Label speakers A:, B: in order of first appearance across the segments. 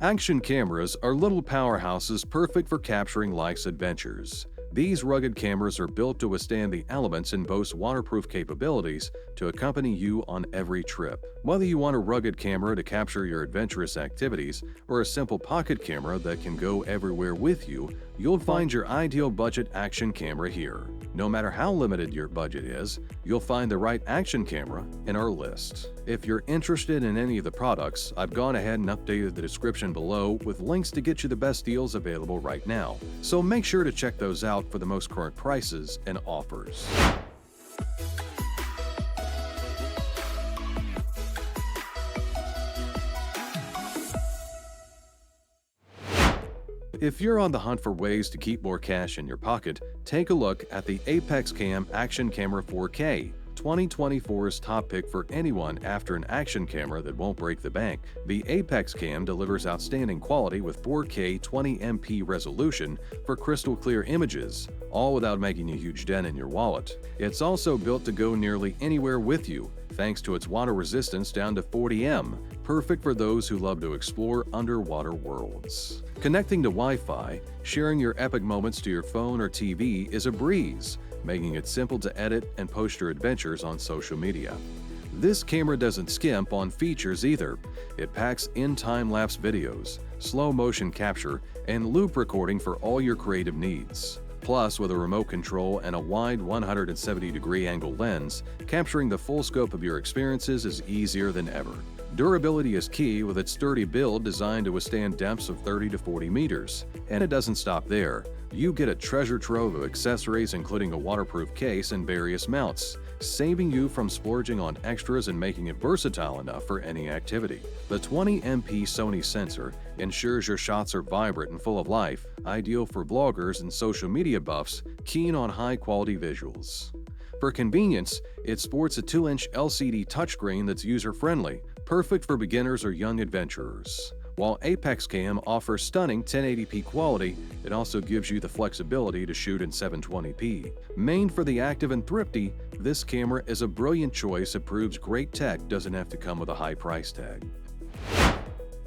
A: Action cameras are little powerhouses perfect for capturing life's adventures. These rugged cameras are built to withstand the elements and boast waterproof capabilities to accompany you on every trip. Whether you want a rugged camera to capture your adventurous activities or a simple pocket camera that can go everywhere with you, you'll find your ideal budget action camera here. No matter how limited your budget is, you'll find the right action camera in our list. If you're interested in any of the products, I've gone ahead and updated the description below with links to get you the best deals available right now. So make sure to check those out for the most current prices and offers. If you're on the hunt for ways to keep more cash in your pocket, take a look at the Apexcam Action Camera 4K, 2024's top pick for anyone after an action camera that won't break the bank. The Apexcam delivers outstanding quality with 4K 20MP resolution for crystal clear images, all without making a huge dent in your wallet. It's also built to go nearly anywhere with you, thanks to its water resistance down to 40 m, perfect for those who love to explore underwater worlds. Connecting to Wi-Fi, sharing your epic moments to your phone or TV is a breeze, making it simple to edit and post your adventures on social media. This camera doesn't skimp on features either. It packs in time-lapse videos, slow motion capture, and loop recording for all your creative needs. Plus, with a remote control and a wide 170-degree angle lens, capturing the full scope of your experiences is easier than ever. Durability is key with its sturdy build designed to withstand depths of 30 to 40 meters. And it doesn't stop there. You get a treasure trove of accessories including a waterproof case and various mounts, saving you from splurging on extras and making it versatile enough for any activity. The 20MP Sony sensor ensures your shots are vibrant and full of life, ideal for vloggers and social media buffs keen on high-quality visuals. For convenience, it sports a 2-inch LCD touchscreen that's user-friendly, perfect for beginners or young adventurers. While Apexcam offers stunning 1080p quality, it also gives you the flexibility to shoot in 720p. Made for the active and thrifty, this camera is a brilliant choice that proves great tech doesn't have to come with a high price tag.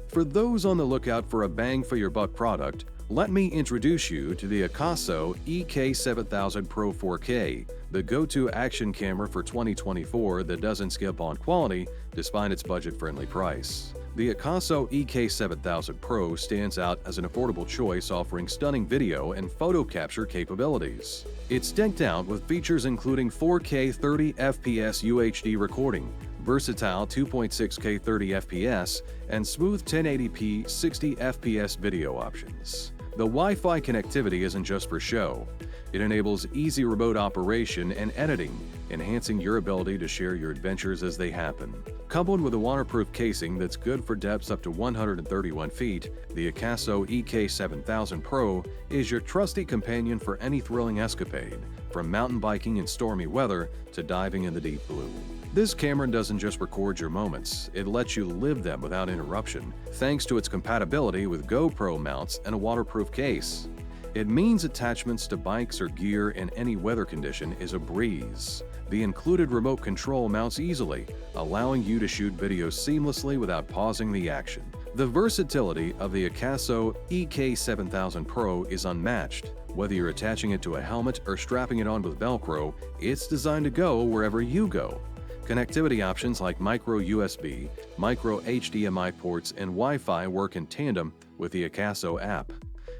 A: For those on the lookout for a bang-for-your-buck product, let me introduce you to the Akaso EK7000 Pro 4K, the go-to action camera for 2024 that doesn't skip on quality despite its budget-friendly price. The Akaso EK7000 Pro stands out as an affordable choice offering stunning video and photo capture capabilities. It's decked out with features including 4K 30fps UHD recording, versatile 2.6K 30fps, and smooth 1080p 60fps video options. The Wi-Fi connectivity isn't just for show. It enables easy remote operation and editing, enhancing your ability to share your adventures as they happen. Coupled with a waterproof casing that's good for depths up to 131 feet, the Akaso EK7000 Pro is your trusty companion for any thrilling escapade, from mountain biking in stormy weather to diving in the deep blue. This camera doesn't just record your moments, it lets you live them without interruption, thanks to its compatibility with GoPro mounts and a waterproof case. It means attachments to bikes or gear in any weather condition is a breeze. The included remote control mounts easily, allowing you to shoot videos seamlessly without pausing the action. The versatility of the Akaso EK7000 Pro is unmatched. Whether you're attaching it to a helmet or strapping it on with Velcro, it's designed to go wherever you go. Connectivity options like micro USB, micro HDMI ports, and Wi-Fi work in tandem with the Akaso app.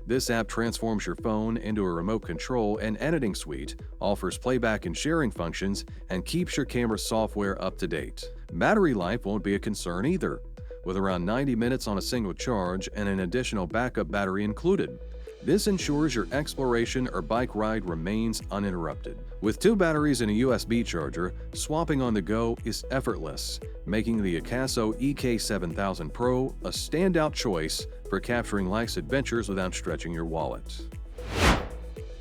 A: This app transforms your phone into a remote control and editing suite, offers playback and sharing functions, and keeps your camera software up to date. Battery life won't be a concern either, with around 90 minutes on a single charge and an additional backup battery included. This ensures your exploration or bike ride remains uninterrupted. With 2 batteries and a USB charger, swapping on the go is effortless, making the Akaso EK7000 Pro a standout choice for capturing life's adventures without stretching your wallet.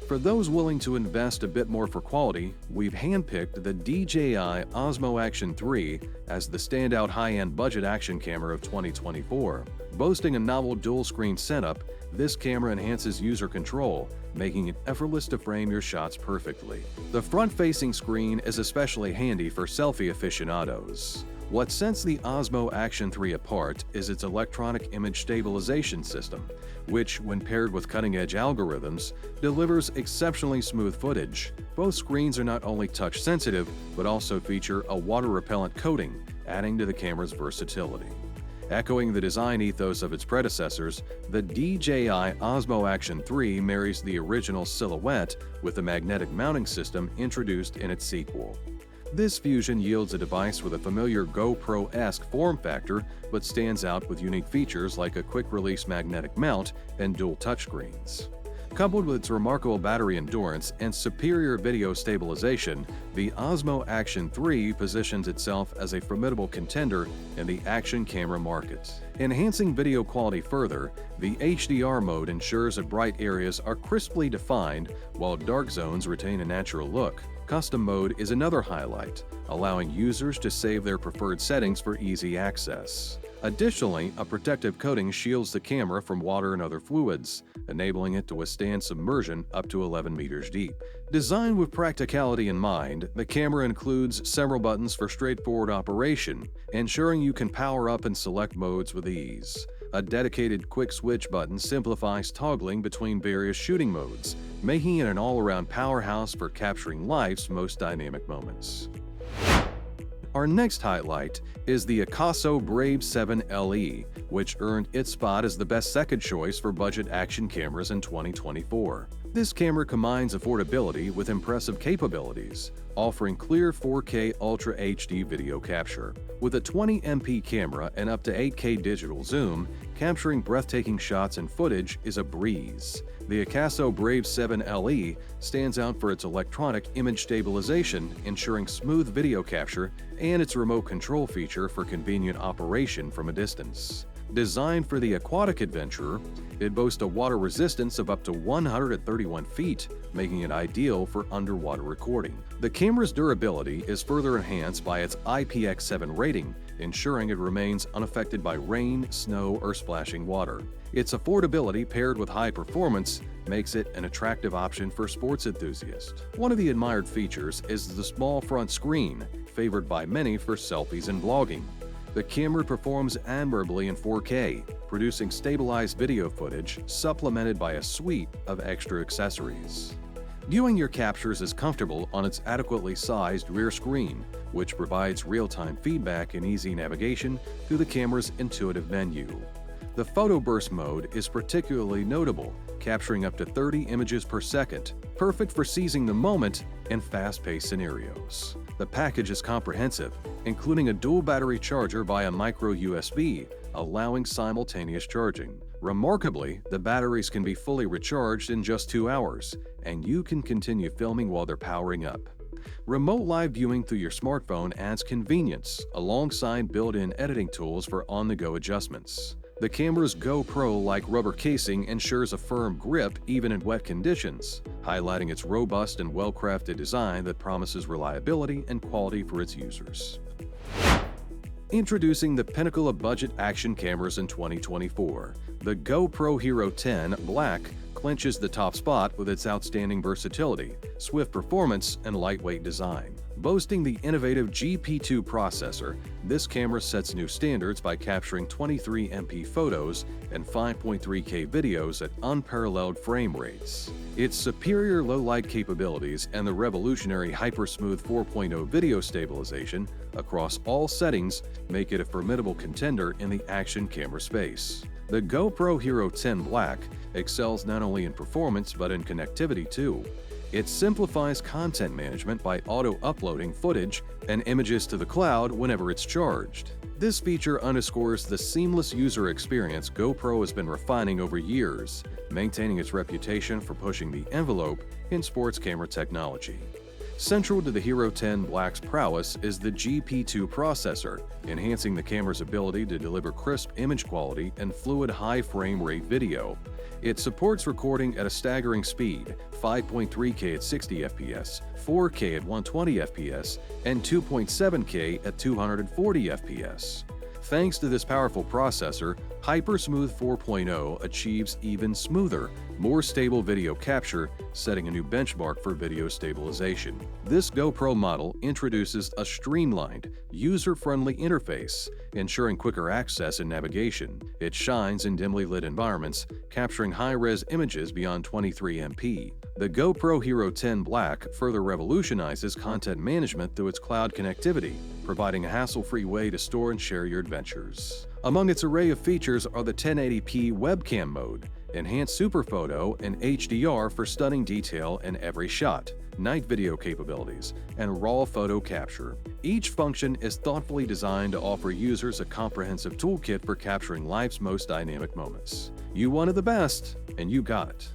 A: For those willing to invest a bit more for quality, we've handpicked the DJI Osmo Action 3 as the standout high-end budget action camera of 2024. Boasting a novel dual-screen setup, this camera enhances user control, making it effortless to frame your shots perfectly. The front-facing screen is especially handy for selfie aficionados. What sets the Osmo Action 3 apart is its electronic image stabilization system, which, when paired with cutting-edge algorithms, delivers exceptionally smooth footage. Both screens are not only touch-sensitive, but also feature a water-repellent coating, adding to the camera's versatility. Echoing the design ethos of its predecessors, the DJI Osmo Action 3 marries the original silhouette with the magnetic mounting system introduced in its sequel. This fusion yields a device with a familiar GoPro-esque form factor, but stands out with unique features like a quick-release magnetic mount and dual touchscreens. Coupled with its remarkable battery endurance and superior video stabilization, the Osmo Action 3 positions itself as a formidable contender in the action camera market. Enhancing video quality further, the HDR mode ensures that bright areas are crisply defined while dark zones retain a natural look. Custom mode is another highlight, allowing users to save their preferred settings for easy access. Additionally, a protective coating shields the camera from water and other fluids, enabling it to withstand submersion up to 11 meters deep. Designed with practicality in mind, the camera includes several buttons for straightforward operation, ensuring you can power up and select modes with ease. A dedicated quick switch button simplifies toggling between various shooting modes, making it an all-around powerhouse for capturing life's most dynamic moments. Our next highlight is the Akaso Brave 7 LE, which earned its spot as the best second choice for budget action cameras in 2024. This camera combines affordability with impressive capabilities, offering clear 4K Ultra HD video capture. With a 20MP camera and up to 8K digital zoom, capturing breathtaking shots and footage is a breeze. The Akaso Brave 7 LE stands out for its electronic image stabilization, ensuring smooth video capture, and its remote control feature for convenient operation from a distance. Designed for the aquatic adventurer, it boasts a water resistance of up to 131 feet, making it ideal for underwater recording. The camera's durability is further enhanced by its IPX7 rating, ensuring it remains unaffected by rain, snow, or splashing water. Its affordability paired with high performance makes it an attractive option for sports enthusiasts. One of the admired features is the small front screen, favored by many for selfies and vlogging. The camera performs admirably in 4K, producing stabilized video footage supplemented by a suite of extra accessories. Viewing your captures is comfortable on its adequately sized rear screen, which provides real-time feedback and easy navigation through the camera's intuitive menu. The photo burst mode is particularly notable, capturing up to 30 images per second, perfect for seizing the moment in fast-paced scenarios. The package is comprehensive, including a dual battery charger via micro USB, allowing simultaneous charging. Remarkably, the batteries can be fully recharged in just 2 hours, and you can continue filming while they're powering up. Remote live viewing through your smartphone adds convenience, alongside built-in editing tools for on-the-go adjustments. The camera's GoPro-like rubber casing ensures a firm grip even in wet conditions, highlighting its robust and well-crafted design that promises reliability and quality for its users. Introducing the pinnacle of budget action cameras in 2024, the GoPro Hero 10 Black clinches the top spot with its outstanding versatility, swift performance, and lightweight design. Boasting the innovative GP2 processor, this camera sets new standards by capturing 23MP photos and 5.3K videos at unparalleled frame rates. Its superior low-light capabilities and the revolutionary HyperSmooth 4.0 video stabilization across all settings make it a formidable contender in the action camera space. The GoPro Hero 10 Black excels not only in performance but in connectivity too. It simplifies content management by auto-uploading footage and images to the cloud whenever it's charged. This feature underscores the seamless user experience GoPro has been refining over years, maintaining its reputation for pushing the envelope in sports camera technology. Central to the Hero 10 Black's prowess is the GP2 processor, enhancing the camera's ability to deliver crisp image quality and fluid high frame rate video. It supports recording at a staggering speed, 5.3K at 60 FPS, 4K at 120 FPS, and 2.7K at 240 FPS. Thanks to this powerful processor, HyperSmooth 4.0 achieves even smoother, more stable video capture, setting a new benchmark for video stabilization. This GoPro model introduces a streamlined, user-friendly interface, ensuring quicker access and navigation. It shines in dimly lit environments, capturing high-res images beyond 23 MP. The GoPro Hero 10 Black further revolutionizes content management through its cloud connectivity, providing a hassle-free way to store and share your adventures. Among its array of features are the 1080p webcam mode, enhanced super photo and HDR for stunning detail in every shot, night video capabilities, and raw photo capture. Each function is thoughtfully designed to offer users a comprehensive toolkit for capturing life's most dynamic moments. You wanted the best, and you got it.